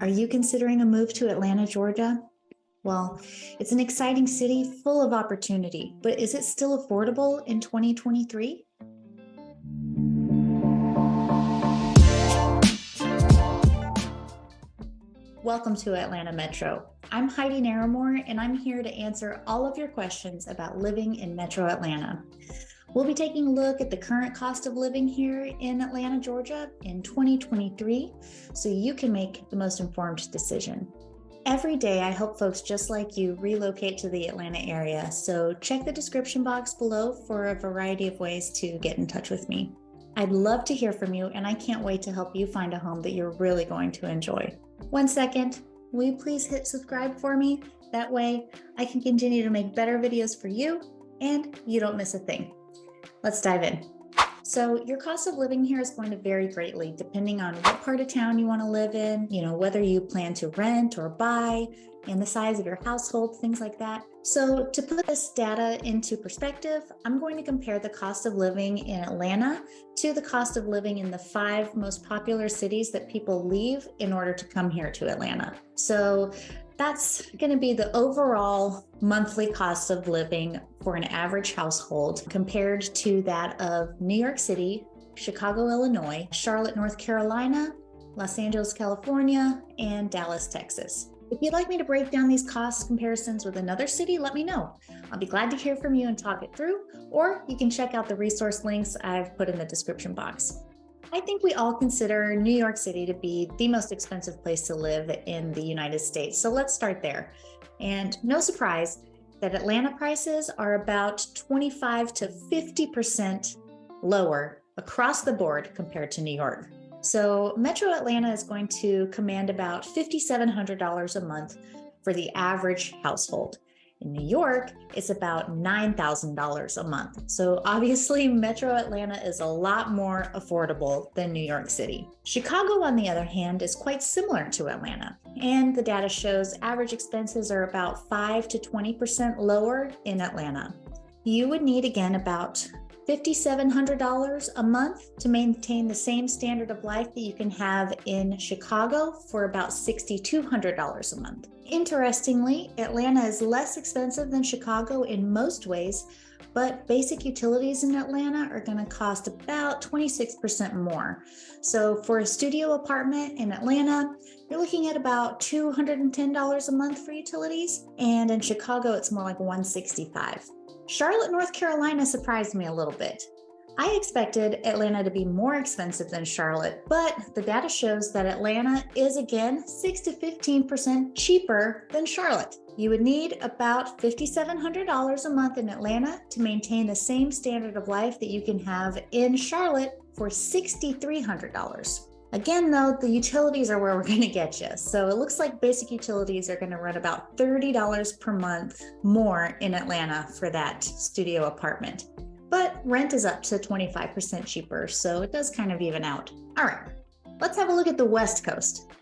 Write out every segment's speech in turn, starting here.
Are you considering a move to Atlanta, Georgia? Well, it's an exciting city full of opportunity, but is it still affordable in 2023? Welcome to Atlanta Metro. I'm Heidi Narramore, and I'm here to answer all of your questions about living in Metro Atlanta. We'll be taking a look at the current cost of living here in Atlanta, Georgia in 2023, so you can make the most informed decision. Every day, I help folks just like you relocate to the Atlanta area, so check the description box below for a variety of ways to get in touch with me. I'd love to hear from you, and I can't wait to help you find a home that you're really going to enjoy. 1 second, will you please hit subscribe for me? That way, I can continue to make better videos for you, and you don't miss a thing. Let's dive in. So your cost of living here is going to vary greatly depending on what part of town you want to live in, whether you plan to rent or buy, and the size of your household, things like that. So to put this data into perspective, I'm going to compare the cost of living in Atlanta to the cost of living in the 5 most popular cities that people leave in order to come here to Atlanta. So that's going to be the overall monthly cost of living for an average household compared to that of New York City, Chicago, Illinois, Charlotte, North Carolina, Los Angeles, California, and Dallas, Texas. If you'd like me to break down these cost comparisons with another city, let me know. I'll be glad to hear from you and talk it through, or you can check out the resource links I've put in the description box. I think we all consider New York City to be the most expensive place to live in the United States. So let's start there. And no surprise that Atlanta prices are about 25 to 50% lower across the board compared to New York. So Metro Atlanta is going to command about $5,700 a month for the average household. In New York, it's about $9,000 a month. So obviously, Metro Atlanta is a lot more affordable than New York City. Chicago, on the other hand, is quite similar to Atlanta. And the data shows average expenses are about 5 to 20% lower in Atlanta. You would need, again, about $5,700 a month to maintain the same standard of life that you can have in Chicago for about $6,200 a month. Interestingly, Atlanta is less expensive than Chicago in most ways, but basic utilities in Atlanta are going to cost about 26% more. So for a studio apartment in Atlanta, you're looking at about $210 a month for utilities, and in Chicago, it's more like $165. Charlotte, North Carolina surprised me a little bit. I expected Atlanta to be more expensive than Charlotte, but the data shows that Atlanta is again 6 to 15% cheaper than Charlotte. You would need about $5,700 a month in Atlanta to maintain the same standard of life that you can have in Charlotte for $6,300. Again, though, the utilities are where we're going to get you. So it looks like basic utilities are going to run about $30 per month more in Atlanta for that studio apartment. But rent is up to 25% cheaper, so it does kind of even out. All right, let's have a look at the West Coast.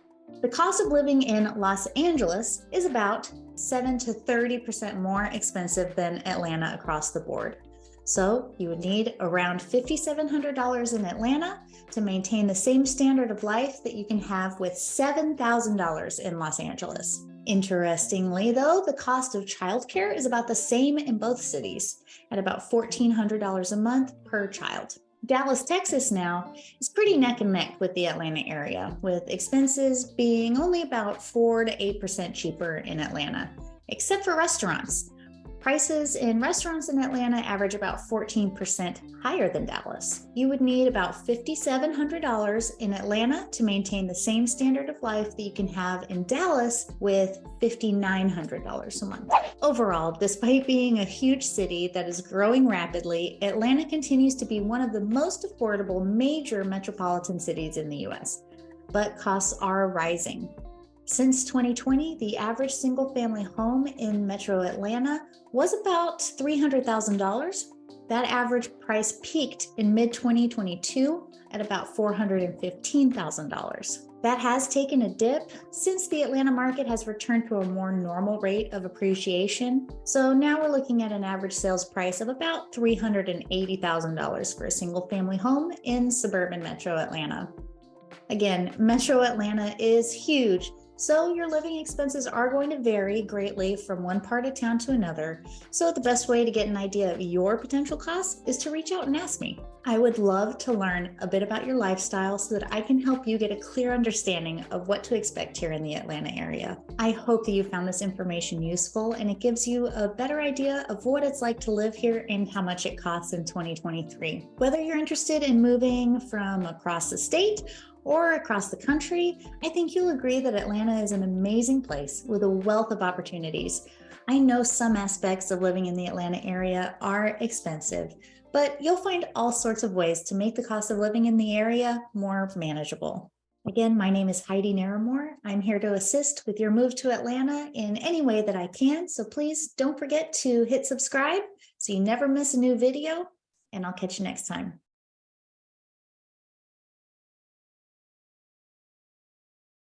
The cost of living in Los Angeles is about 7 to 30% more expensive than Atlanta across the board. So you would need around $5,700 in Atlanta to maintain the same standard of life that you can have with $7,000 in Los Angeles. Interestingly, though, the cost of childcare is about the same in both cities at about $1,400 a month per child. Dallas, Texas now is pretty neck and neck with the Atlanta area, with expenses being only about 4 to 8% cheaper in Atlanta, except for restaurants. Prices in restaurants in Atlanta average about 14% higher than Dallas. You would need about $5,700 in Atlanta to maintain the same standard of life that you can have in Dallas with $5,900 a month. Overall, despite being a huge city that is growing rapidly, Atlanta continues to be one of the most affordable major metropolitan cities in the US, but costs are rising. Since 2020, the average single-family home in Metro Atlanta was about $300,000. That average price peaked in mid-2022 at about $415,000. That has taken a dip since the Atlanta market has returned to a more normal rate of appreciation. So now we're looking at an average sales price of about $380,000 for a single-family home in suburban Metro Atlanta. Again, Metro Atlanta is huge, So your living expenses are going to vary greatly from one part of town to another. So the best way to get an idea of your potential costs is to reach out and ask me. I would love to learn a bit about your lifestyle so that I can help you get a clear understanding of what to expect here in the Atlanta area. I hope that you found this information useful and it gives you a better idea of what it's like to live here and how much it costs in 2023. Whether you're interested in moving from across the state or across the country, I think you'll agree that Atlanta is an amazing place with a wealth of opportunities. I know some aspects of living in the Atlanta area are expensive, but you'll find all sorts of ways to make the cost of living in the area more manageable. Again, my name is Heidi Narramore. I'm here to assist with your move to Atlanta in any way that I can, so please don't forget to hit subscribe so you never miss a new video, and I'll catch you next time.